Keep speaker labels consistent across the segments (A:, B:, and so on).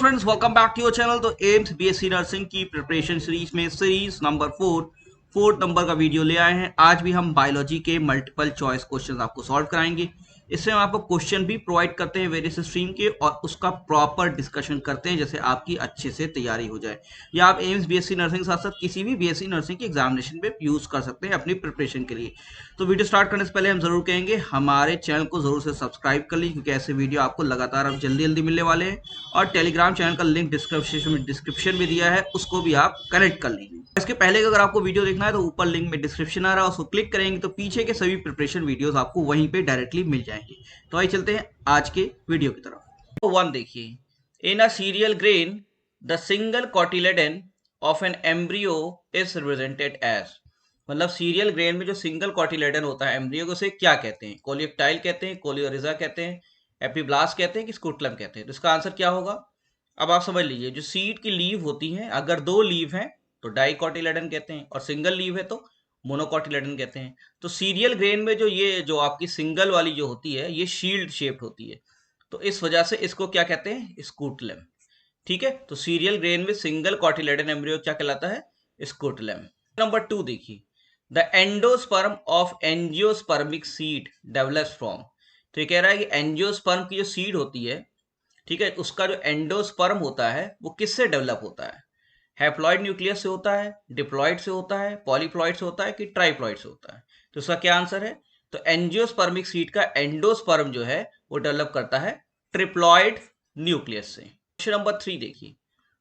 A: Friends welcome back to your channel. तो AIIMS BSc nursing की preparation series में series number 4 number का video ले आए हैं। आज भी हम बायोलॉजी के मल्टीपल चॉइस क्वेश्चंस आपको सॉल्व कराएंगे। इसमें हम आपको क्वेश्चन भी प्रोवाइड करते हैं वेरियस स्ट्रीम के और उसका प्रॉपर डिस्कशन करते हैं जैसे आपकी अच्छे से तैयारी हो जाए। या आप एम्स बीएससी नर्सिंग के साथ साथ किसी भी बीएससी नर्सिंग की एग्जामिनेशन पे यूज कर सकते हैं अपनी प्रिपरेशन के लिए। तो वीडियो स्टार्ट करने से पहले हम जरूर कहेंगे हमारे चैनल को जरूर से सब्सक्राइब कर लीजिए क्योंकि ऐसे वीडियो आपको लगातार अब जल्दी जल्दी मिलने वाले हैं। और टेलीग्राम चैनल का लिंक डिस्क्रिप्शन में दिया है, उसको भी आप कनेक्ट कर लीजिए। इसके पहले अगर आपको वीडियो देखना है तो ऊपर लिंक में डिस्क्रिप्शन आ रहा है, उसको क्लिक करेंगे तो पीछे के सभी प्रिपरेशन वीडियोस आपको वहीं पे डायरेक्टली मिल जाएंगे। तो आइए चलते हैं आज के वीडियो की तरफ। तो 1 देखिए, in a cereal grain the single cotyledon of an embryo is represented as. मतलब सीरियल ग्रेन में जो सिंगल कॉटिलेडन होता है एम्ब्रियो को, उसे क्या कहते हैं? कोलियोप्टाइल कहते हैं, कोलियोरिजा कहते हैं, एपिब्लास्ट कहते हैं कि स्कूटलम कहते हैं? तो इसका आंसर क्या होगा? अब आप समझ लीजिए, जो सीड की लीव होती है, अगर 2 लीव हैं तो डाइकोटिलेडन कहते हैं और सिंगल लीव है तो मोनोकोटिलेडन कहते हैं। तो सीरियल ग्रेन में जो ये जो आपकी सिंगल वाली जो होती है ये शील्ड शेप्ड होती है, तो इस वजह से इसको क्या कहते हैं? स्कूटलम। ठीक है, तो सीरियल ग्रेन में सिंगल कॉटिलेडन एम्ब्रियो क्या कहलाता है? स्कूटलम। नंबर 2 देखिए, the endosperm of angiospermic seed develops from. तो ये कह रहा है कि एंजियोस्पर्म की जो सीड होती है, ठीक है, उसका जो एंडोस्पर्म होता है वो किससे डेवलप होता है? हैप्लॉइड न्यूक्लियस से होता है, डिप्लॉइड से होता है, पॉलीप्लॉइड से होता है कि ट्राइप्लॉइड से होता है? तो इसका क्या आंसर है? तो एंजियोस्पर्मिक सीड का एंडोस्पर्म जो है वो डेवलप करता है ट्रिप्लॉइड न्यूक्लियस से। क्वेश्चन नंबर 3 देखिए,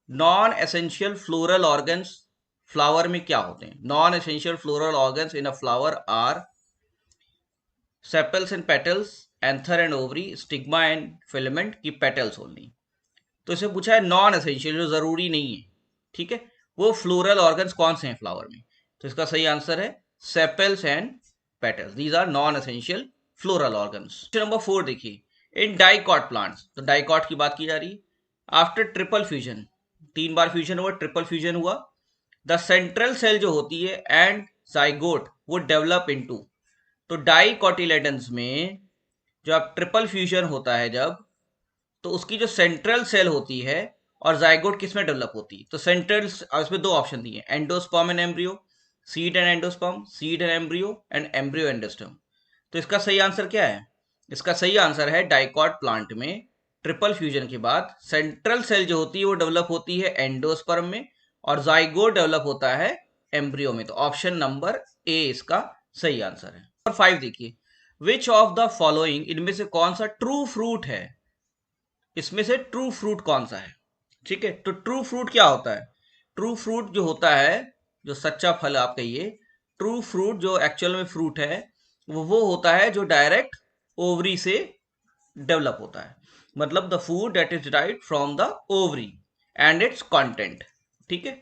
A: non essential floral organs flower में क्या होते हैं? Non essential floral organs in a flower are sepals and petals, anther and ovary, stigma and filament की पेटल्स ओनली। तो इसे पूछा है नॉन एसेंशियल, जो जरूरी नहीं है, ठीक है, वो फ्लोरल ऑर्गन्स कौन से हैं फ्लावर में? तो इसका सही आंसर है sepals and petals, these are non essential floral organs. Question number 4 देखिए, इन डाइकॉट प्लांट्स, तो डाइकॉट की बात की जा रही है, आफ्टर ट्रिपल फ्यूजन, 3 बार फ्यूजन हुआ, ट्रिपल फ्यूजन हुआ, द सेंट्रल सेल जो होती है एंड जाइगोट वो डेवलप इनटू। तो डाइकोटिलेडन्स में जो आप ट्रिपल फ्यूजन होता है जब, तो उसकी जो सेंट्रल सेल होती है और जाइगोट किस में डेवलप होती है? तो सेंट्रल, इसमें 2 ऑप्शन दिए, endosperm and embryo, seed and endosperm, seed and embryo endosperm. तो इसका सही आंसर क्या है? इसका सही आंसर है डाइकॉट प्लांट में ट्रिपल फ्यूजन के बाद सेंट्रल सेल जो होती है वो डेवलप होती है एंडोस्पर्म में और जाइगोट डेवलप होता है एम्ब्रियो में। तो ऑप्शन नंबर ए इसका सही आंसर है। नंबर 5 देखिए, विच ऑफ द फॉलोइंग, इनमें से कौन सा ट्रू फ्रूट है? इसमें से ट्रू फ्रूट कौन सा है? ठीक है, तो ट्रू फ्रूट क्या होता है? ट्रू फ्रूट जो होता है, जो सच्चा फल आप कहिए, ट्रू फ्रूट जो एक्चुअल में फ्रूट है वो होता है जो डायरेक्ट ओवरी से डेवलप होता है। मतलब the food that is derived from the ovary and it's content. ठीक है,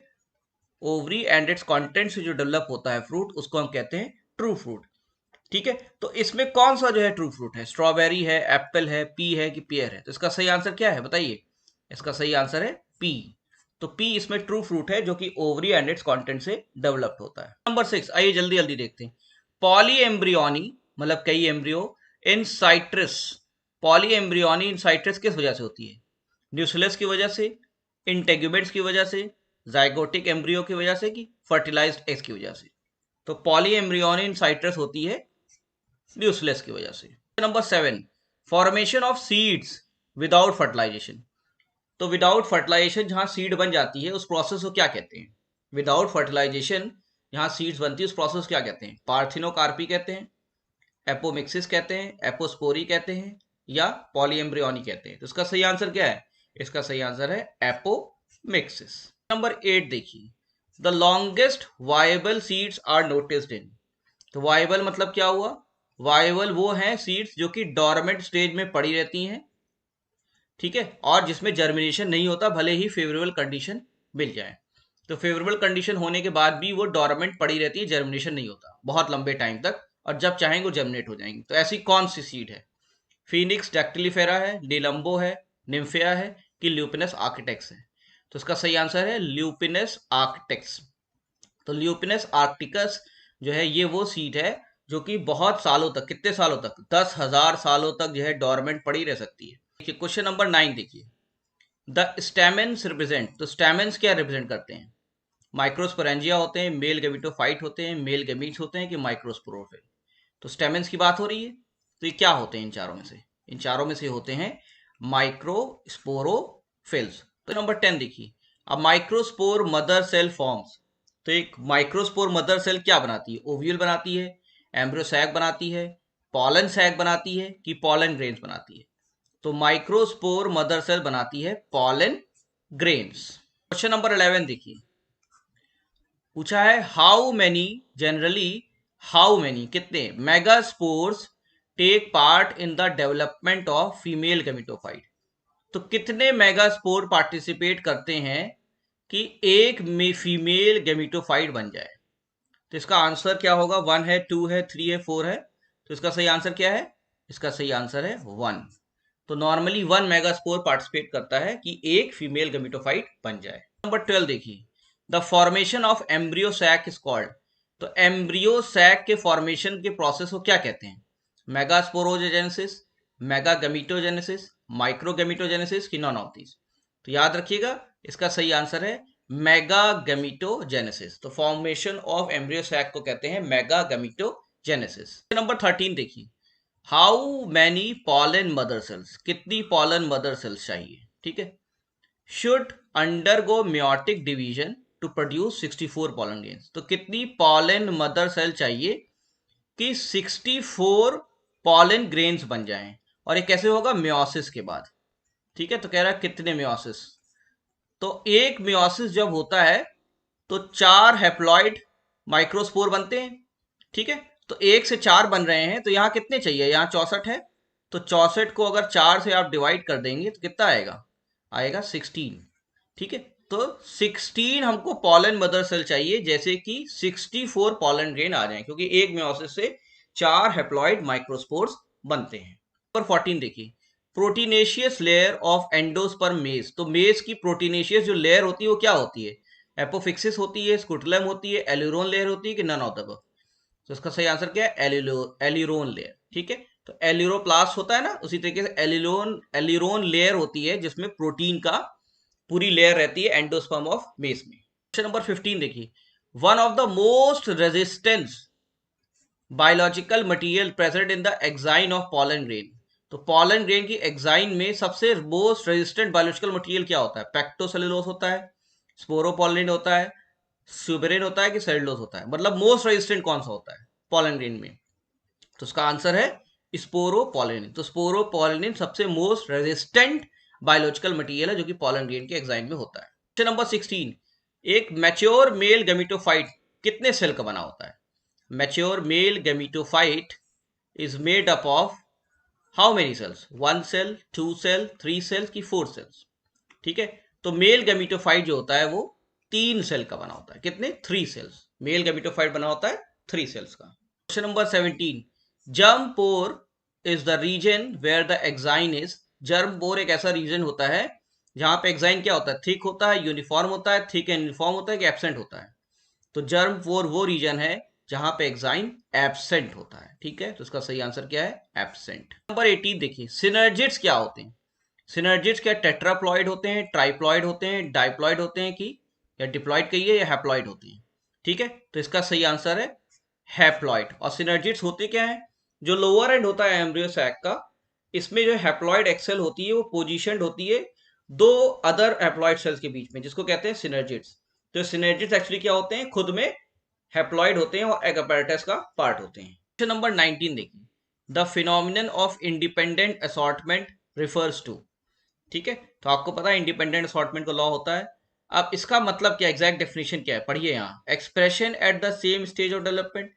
A: ओवरी एंड इट्स कंटेंट से जो डेवलप होता है फ्रूट, उसको हम कहते हैं ट्रू फ्रूट। ठीक है, तो इसमें कौन सा जो है ट्रू फ्रूट है? स्ट्रॉबेरी है, एप्पल है, पी है कि पेयर है? तो इसका सही आंसर क्या है बताइए? इसका सही आंसर है पी। तो पी इसमें ट्रू फ्रूट है जो कि ओवरी एंड इट्स कंटेंट से डेवलप्ड होता है। नंबर 6, आइए जल्दी जल्दी देखते हैं। पॉली एम्ब्रियोनी मतलब कई embryo in citrus, poly embryony in citrus किस वजह से होती है? न्यूक्लियस की वजह से, इंटेग्यूमेंट्स की वजह से, जाइगोटिक एम्ब्रियो की वजह से कि फर्टिलाइज्ड एग्स की वजह से? तो पॉली एम्ब्रियोनी इन साइट्रस होती है न्यूक्लियस की वजह से। Number 7, formation of seeds without fertilization. तो विदाउट फर्टिलाइजेशन जहां सीड बन जाती है उस प्रोसेस को क्या कहते हैं? विदाउट फर्टिलाइजेशन जहां सीड्स बनती है उस प्रोसेस क्या कहते हैं? पार्थिनोकार्पी कहते हैं, एपोमिक्सिस कहते हैं, एपोस्पोरी कहते हैं या पॉलीएम्ब्रियोनी कहते हैं? तो इसका सही आंसर क्या है? इसका सही आंसर है एपोमिक्सिस। नंबर 8 देखिए, the longest viable seeds are noticed in. तो वायबल मतलब क्या हुआ? वायबल वो हैं सीड्स जो कि डोरमेंट स्टेज में पड़ी रहती हैं, ठीक है, और जिसमें जर्मिनेशन नहीं होता भले ही फेवरेबल कंडीशन मिल जाए। तो फेवरेबल कंडीशन होने के बाद भी वो डोरमेंट पड़ी रहती है, जर्मिनेशन नहीं होता बहुत लंबे टाइम तक, और जब चाहेंगे वो जर्मिनेट हो जाएंगे। तो ऐसी कौन सी सीड है? फिनिक्स डैक्टिलिफेरा है, निलंबो है, निम्फिया है कि ल्यूपिनस आर्किटेक्स है? तो इसका सही आंसर है ल्यूपिनस आर्किटेक्स। तो ल्यूपिनस आर्क्टिकस जो है ये वो सीड है जो कि बहुत सालों तक, कितने सालों तक? 10,000 सालों तक जो है डोरमेंट पड़ी रह सकती है। देखिए क्वेश्चन नंबर 9 देखिए, द स्टैमेन्स रिप्रेजेंट, तो स्टैमेन्स क्या रिप्रेजेंट करते हैं? माइक्रोस्पोरेंजिया होते हैं, मेल गैमेटोफाइट होते हैं, मेल गैमीट्स होते हैं कि माइक्रोस्पोरोफिल? तो स्टेमेंस की बात हो रही है, तो ये क्या होते हैं इन चारों में से? इन चारों में से होते हैं माइक्रोस्पोरोफिल्स। तो नंबर 10 देखिए, अब माइक्रोस्पोर मदर सेल फॉर्म्स। तो एक माइक्रोस्पोर मदर सेल क्या बनाती है? ओव्यूल बनाती है, एम्ब्रियो सैक बनाती है, पॉलन सैक बनाती है कि पॉलन ग्रेन्स बनाती है? तो माइक्रोस्पोर मदर सेल बनाती है पॉलन ग्रेन्स। क्वेश्चन नंबर 11 देखिए, पूछा है how many, generally how many, कितने megaspores take part in the development of female gametophyte? तो कितने मेगास्पोर पार्टिसिपेट करते हैं कि एक में फीमेल गैमेटोफाइट बन जाए? तो इसका आंसर क्या होगा? 1 है, 2 है, 3 है, 4 है। तो इसका सही आंसर क्या है? इसका सही आंसर है 1। तो नॉर्मली 1 मेगास्पोर पार्टिसिपेट करता है कि एक फीमेल गैमेटोफाइट बन जाए। नंबर 12 देखिए, the formation of embryo sac is called. तो एम्ब्रियो सैक के फॉर्मेशन के प्रोसेस को क्या कहते हैं? मेगास्पोरोजेनेसिस, मेगागेमिटोजेनेसिस, माइक्रोगेमिटोजेनेसिस कि नॉन ऑफ दीज? तो याद रखिएगा, इसका सही आंसर है मेगागेमिटोजेनेसिस। तो फॉर्मेशन ऑफ एम्ब्रियो सैक को कहते हैं मेगागेमिटोजेनेसिस। नंबर 13 देखिए, how many pollen mother cells, कितनी पॉलन मदर सेल्स चाहिए? ठीक है, should undergo meiotic division to produce 64 pollen grains. तो कितनी पॉलन मदर सेल चाहिए कि 64 पॉलन ग्रेन्स बन जाएं? और ये कैसे होगा? मेयोसिस के बाद। ठीक है, तो कह रहा है कितने मेयोसिस? तो एक मेयोसिस जब होता है तो 4 हैप्लॉइड माइक्रोस्पोर बनते हैं। ठीक है, तो 1 से 4 बन रहे हैं, तो यहां कितने चाहिए? यहां 64 है, तो 64 को अगर 4 से आप डिवाइड कर देंगे तो कितना आएगा? आएगा 16। ठीक है, तो 16 हमको पॉलन मदर सेल चाहिए, जैसे कि 64 पॉलन ग्रेन आ जाए, क्योंकि एक मेयोसिस से 4 हैप्लॉइड माइक्रोस्पोर्स बनते हैं। नंबर 14 देखिए, प्रोटीनेशियस लेयर ऑफ एंडोस्पर्म मेज। तो मेज की प्रोटीनेशियस जो लेयर होती है वो क्या होती है? एपोफिक्सिस होती है, स्कुटुलम होती है, एल्यूरोन लेयर होती है कि नन ऑफ द अबव? तो इसका सही आंसर क्या है? Aleurone layer. ठीक है, तो एल्यूरोप्लास्ट होता है ना, उसी तरीके से एल्यूरोन लेयर होती है जिसमें प्रोटीन का पूरी लेयर रहती है एंडोस्पर्म ऑफ मेस में। क्वेश्चन नंबर 15 देखिए, one of the most resistance biological material present in the exine of pollen grain. तो पॉलन ग्रेन की एक्साइन में सबसे मोस्ट रेजिस्टेंट बायोलॉजिकल मटेरियल क्या होता है? पेक्टोसेलुलोज होता है, स्पोरोपोलिन होता है, सुबेरिन होता है कि सेलुलोज होता है? मतलब मोस्ट रेजिस्टेंट कौन सा होता है पॉलन ग्रेन में? तो उसका आंसर है स्पोरोपोलिन। तो स्पोरोपोलिन सबसे मोस्ट रेजिस्टेंट बायोलॉजिकल मटेरियल है जो कि पॉलन ग्रेन के एक्साइन में होता है। क्वेश्चन नंबर 16, एक मैच्योर मेल गैमेटोफाइट कितने सेल का बना होता है? Mature male gametophyte is made up of how many cells? 1 cell, 2 cell, 3 cells की 4 सेल्स? ठीक है, तो मेल गैमेटोफाइट जो होता है वो 3 सेल का बना होता है। कितने? 3 सेल्स। मेल गैमेटोफाइट बना होता है 3 सेल्स का। Question number 17, germ pore is the region where the exine is. Germ pore एक ऐसा रीजन होता है जहां पे एक्साइन क्या होता है? थिक होता है, यूनिफॉर्म होता है, थिक एंड यूनिफॉर्म होता है कि एब्सेंट होता है? तो जर्म पोर वो रीजन है जहां पे एक्साइन एब्सेंट होता है। ठीक है, तो इसका सही आंसर क्या है? एब्सेंट। नंबर 18 देखिए, सिनर्जिड्स क्या होते हैं? सिनर्जिड्स क्या टेट्राप्लॉइड होते हैं, ट्राइप्लॉइड होते हैं, डाइप्लॉइड होते हैं कि या डिप्लॉइड कहिए या हैप्लॉइड होते हैं? ठीक है, तो इसका सही आंसर है हैप्लॉइड। और सिनर्जिड्स होते क्या है? जो लोअर एंड होता है एम्ब्रियो सैक का, इसमें जो हैप्लॉइड एक्सेल होती है वो पोजीशनड होती है दो अदर हैप्लॉइड सेल्स के बीच में, जिसको कहते हैं सिनर्जिड्स। तो सिनर्जिड्स एक्चुअली क्या होते हैं? खुद में हैप्लॉइड होते हैं और एग apparatus का पार्ट होते हैं। क्वेश्चन नंबर 19 देखिए, the phenomenon of independent assortment refers to. ठीक है, तो आपको पता है इंडिपेंडेंट असॉर्टमेंट का लॉ होता है। अब इसका मतलब क्या, एग्जैक्ट डेफिनेशन क्या है? पढ़िए यहाँ, expression at the same stage of development,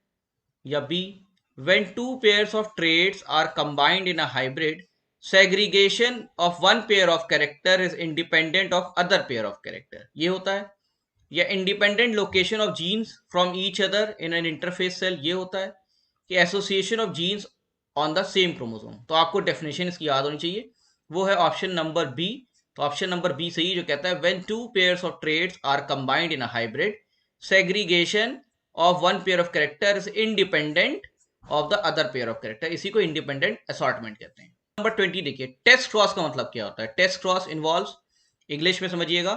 A: या B when two pairs of traits are combined in a hybrid, segregation of one pair of character is independent of other pair of character, ये होता है। या independent location of genes from each other in an interface cell, ये होता है। कि association of genes on the same chromosome। तो आपको डेफिनेशन इसकी याद होनी चाहिए, वो है ऑप्शन नंबर बी। तो ऑप्शन नंबर बी सही, जो कहता है when two pairs of traits are combined in a hybrid, segregation of one pair of character is independent of the other pair of character, इसी को इंडिपेंडेंट असॉर्टमेंट कहते हैं। Number 20 देखिए, टेस्ट क्रॉस का मतलब क्या होता है? टेस्ट क्रॉस इन्वॉल्व्स इंग्लिश में समझिएगा,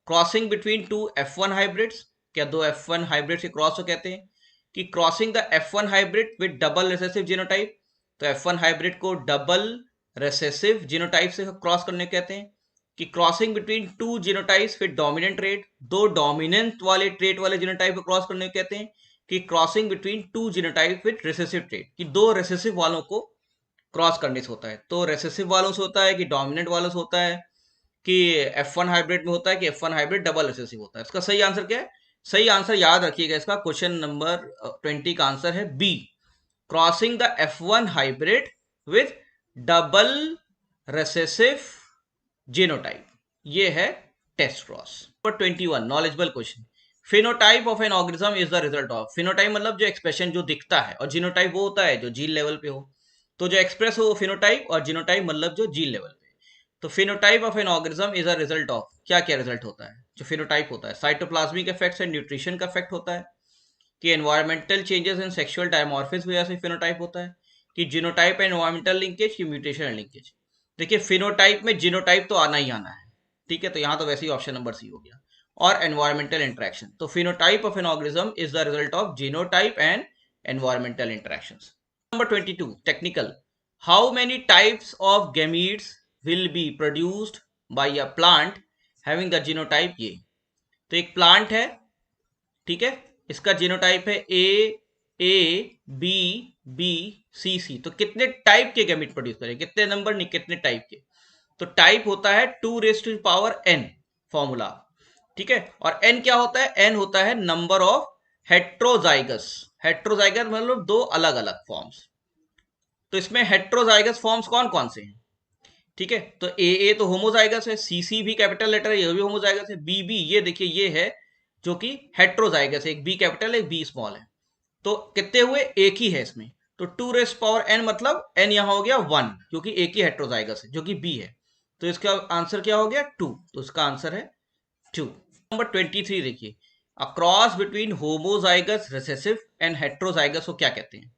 A: crossing between two F1 hybrids, क्या दो F1 हाइब्रिड से क्रॉस को कहते हैं, कि crossing the F1 hybrid with double recessive genotype, तो F1 हाइब्रिड को डबल रिसेसिव जीनोटाइप से क्रॉस करने कहते हैं, कि crossing between two genotypes with dominant trait, दो डोमिनेंट वाले ट्रेट वाले जीनोटाइप को क्रॉस करने कहते हैं, कि crossing between two genotype with recessive trait, कि दो रिसेसिव वालों को क्रॉस करने से होता है। तो रिसेसिव वालों से होता है कि डोमिनेंट वालों से होता है, कि F1 हाइब्रिड में होता है, कि F1 हाइब्रिड डबल रिसेसिव होता है। इसका सही आंसर क्या है? सही आंसर याद रखिएगा, इसका क्वेश्चन नंबर 20 का आंसर है B, crossing the F1 hybrid with double recessive genotype, ये है test cross. Number 21 knowledgeable question, phenotype of an organism is the result of, phenotype मतलब जो एक्सप्रेशन जो दिखता है, और जीनोटाइप वो होता है जो जीन लेवल पे हो, तो जो एक्सप्रेस हो वो फिनोटाइप, और जीनोटाइप मतलब जो जीन लेवल पे। तो phenotype of an organism is a result of, क्या क्या रिजल्ट होता है जो फिनोटाइप होता है, साइटोप्लाज्मिक इफेक्ट्स एंड न्यूट्रिशन का इफेक्ट होता है, कि environmental changes in sexual dimorphism वजह से फिनोटाइप होता है, कि जीनोटाइप एंड एनवायरमेंटल लिंकेज, की म्यूटेशन एंड लिंकेज। देखिए फिनोटाइप में जीनोटाइप तो आना ही आना है, ठीक है, तो यहां तो वैसे ही ऑप्शन नंबर सी हो गया, और एनवायरमेंटल इंटरेक्शन, तो phenotype of an organism is the result of genotype and environmental interactions. Number 22 technical, how many types of gametes will be produced by a plant having the genotype ये, तो एक plant है, ठीक है, इसका genotype है ए B B C सी, तो कितने टाइप के गैमीट प्रोड्यूस करें, कितने नंबर नहीं, कितने टाइप के, तो टाइप होता है 2⁻n फॉर्मूला, ठीक है, और n क्या होता है, n होता है नंबर ऑफ हेट्रोजाइगस, हेट्रोजाइगस मतलब दो अलग अलग फॉर्म्स, तो इसमें हेट्रोजाइगस फॉर्म्स कौन कौन से हैं, ठीक है, तो ए तो होमोजाइगस है, सी सी भी कैपिटल लेटर है, ये भी होमोजाइगस है, बी बी ये देखिए ये है जो कि हेट्रोजाइगस है, एक बी कैपिटल एक बी स्मॉल है, तो कितने हुए, एक ही है इसमें, तो 2⁻n मतलब n यहां हो गया 1, क्योंकि एक ही हेट्रोजाइगस है जो कि बी है, तो इसका आंसर क्या हो गया 2, तो इसका आंसर है 2। नंबर 23 देखिए, across between homozygous recessive and heterozygous को क्या कहते हैं,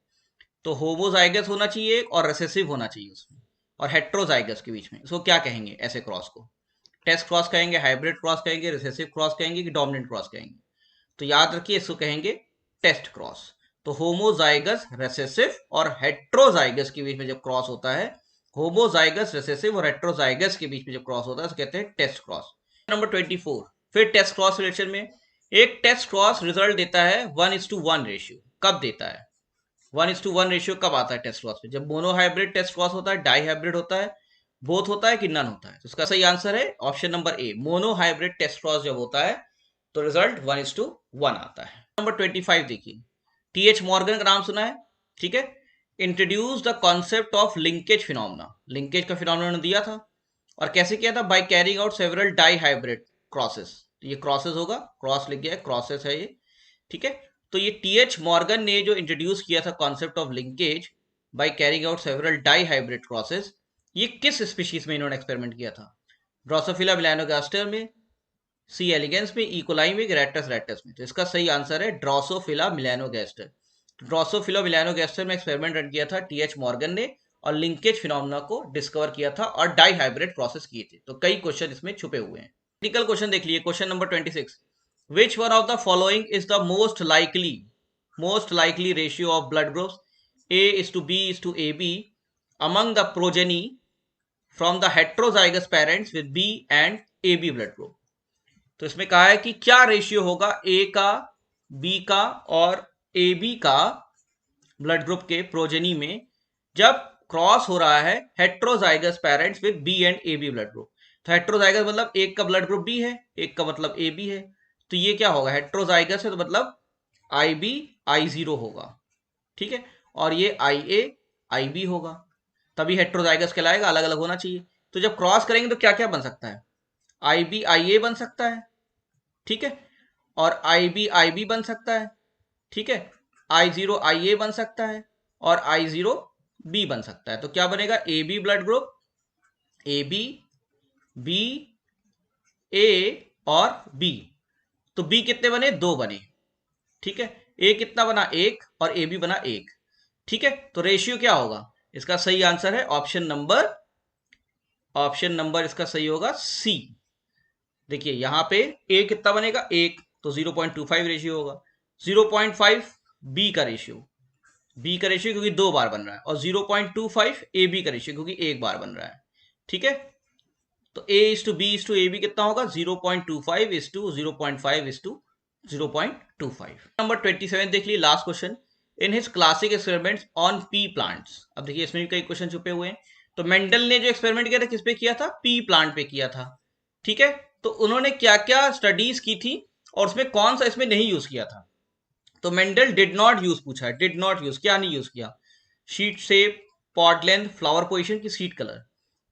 A: तो होमोजाइगस होना चाहिए और रिसेसिव होना चाहिए उसमें, और हेट्रोजाइगस के बीच में इसको क्या कहेंगे, ऐसे क्रॉस को टेस्ट क्रॉस कहेंगे, हाइब्रिड क्रॉस कहेंगे, रिसेसिव क्रॉस कहेंगे, कि डोमिनेंट क्रॉस कहेंगे, तो याद रखिए इसको कहेंगे टेस्ट क्रॉस। तो होमोजाइगस रिसेसिव और हेट्रोजाइगस के बीच में जब क्रॉस होता है, होमोजाइगस रिसेसिव और हेट्रोजाइगस के बीच में जब क्रॉस होता है, कहते हैं टेस्ट क्रॉस। नंबर 24, फिर टेस्ट क्रॉस रिलेशन में, एक टेस्ट क्रॉस रिजल्ट देता है 1:1 रेशियो, कब देता है 1:1 रेशियो, कब आता है टेस्ट क्रॉस पे, जब मोनो हाइब्रिड टेस्ट क्रॉस होता है, डाई हाइब्रिड होता है, बोथ होता है, कि नन होता है, तो इसका सही आंसर है option number A, monohybrid test cross जब होता है तो रिजल्ट 1:1 आता है। नंबर 25 देखिए, टीएच मॉर्गन का नाम सुना है, ठीक है, introduce the concept of linkage phenomena, linkage का फिनोमेना दिया था, और कैसे किया था, by carrying out several dihybrid crosses, तो ये क्रॉसेस होगा, क्रॉस लिख गया है, क्रॉसेस है ये, ठीक है, तो ये टीएच मॉर्गन ने जो इंट्रोड्यूस किया था concept of linkage by carrying out several dihybrid crosses, ये किस स्पीशीज में इन्होंने एक्सपेरिमेंट किया था, ड्रोसोफिला मेलानोगास्टर में, सी एलिगेंस में, इकोलाई में, रेक्टस रेक्टस में, तो इसका सही आंसर है ड्रोसोफिला मेलानोगास्टर। ड्रोसोफिला मेलानोगास्टर में एक्सपेरिमेंट रन किया था टीएच मॉर्गन ने, और लिंकेज फिनोमेना को डिस्कवर किया था, और डाई हाइब्रिड प्रोसेस किए थे, तो कई क्वेश्चन इसमें छुपे हुए हैं। टेक्निकल क्वेश्चन देख लिए, question number 26, which one of the following is the most likely ratio of blood groups A:B:AB among the progeny from the heterozygous parents with B and AB blood group, तो इसमें कहा है कि क्या ratio होगा A का, B का और AB का ब्लड ग्रुप के प्रोजेनी में जब क्रॉस हो रहा है heterozygous parents with B and A B blood group, तो हेट्रोजाइगस मतलब एक का ब्लड ग्रुप बी है, एक का मतलब ए बी है, तो ये क्या होगा, हेट्रोजाइगस है तो मतलब आई बी आई जीरो होगा, ठीक है, और ये आई ए आई बी होगा, तभी हेट्रोजाइगस कहलाएगा, अलग अलग होना चाहिए, तो जब क्रॉस करेंगे तो क्या क्या बन सकता है, आई बी आई ए बन सकता है, ठीक है, और आई बी बन सकता है, ठीक है, I0 IA बन सकता है, और I0 B बन सकता है, तो क्या बनेगा, A B blood group, A B B A और बी, तो बी कितने बने, दो बने, ठीक है, ए कितना बना, एक, और ए बी बना एक, ठीक है, तो रेशियो क्या होगा, इसका सही आंसर है ऑप्शन नंबर इसका सही होगा सी, देखिए यहाँ पे ए कितना बनेगा, 1, तो 0.25 रेशियो होगा। 0.5 बी का रेशियो, बी का रेशियो क्योंकि 2 बार बन रहा है, और 0.25 ए बी का रेशियो क्योंकि 1 बार बन रहा है। ठीक है, तो A is to B is to A B कितना होगा, 0.25 is to 0.5 is to 0.25। Number 27 देख लीजिए, last question. In his classic experiments on pea plants. अब देखिए इसमें भी कई क्वेश्चन छुपे हुए हैं। तो मेंडल ने जो एक्सपेरिमेंट किया था किस पे किया था, पी प्लांट पे किया था। ठीक है, तो उन्होंने क्या क्या स्टडीज की थी और उसमें कौन सा इसमें नहीं यूज किया था। तो मेंडल डिड नॉट यूज पूछा है, डिड नॉट यूज, क्या नहीं यूज किया, sheet shape, pot length, flower position की सीड कलर।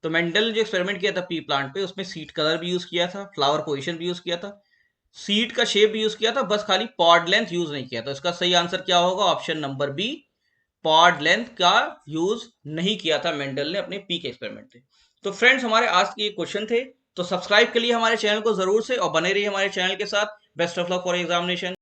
A: तो मेंडल ने जो एक्सपेरिमेंट किया था पी प्लांट पे, उसमें सीड कलर भी यूज किया था, फ्लावर पोजीशन भी यूज किया था, सीड का शेप भी यूज किया था, बस खाली पॉड लेंथ यूज नहीं किया। तो इसका सही आंसर क्या होगा, option number B, pod length का यूज नहीं किया था मेंडल ने अपने पी के एक्सपेरिमेंट में। तो फ्रेंड्स हमारे आज के क्वेश्चन थे। तो सब्सक्राइब के लिए हमारे चैनल को जरूर से और बने रहिए हमारे चैनल के साथ। Best of luck for examination.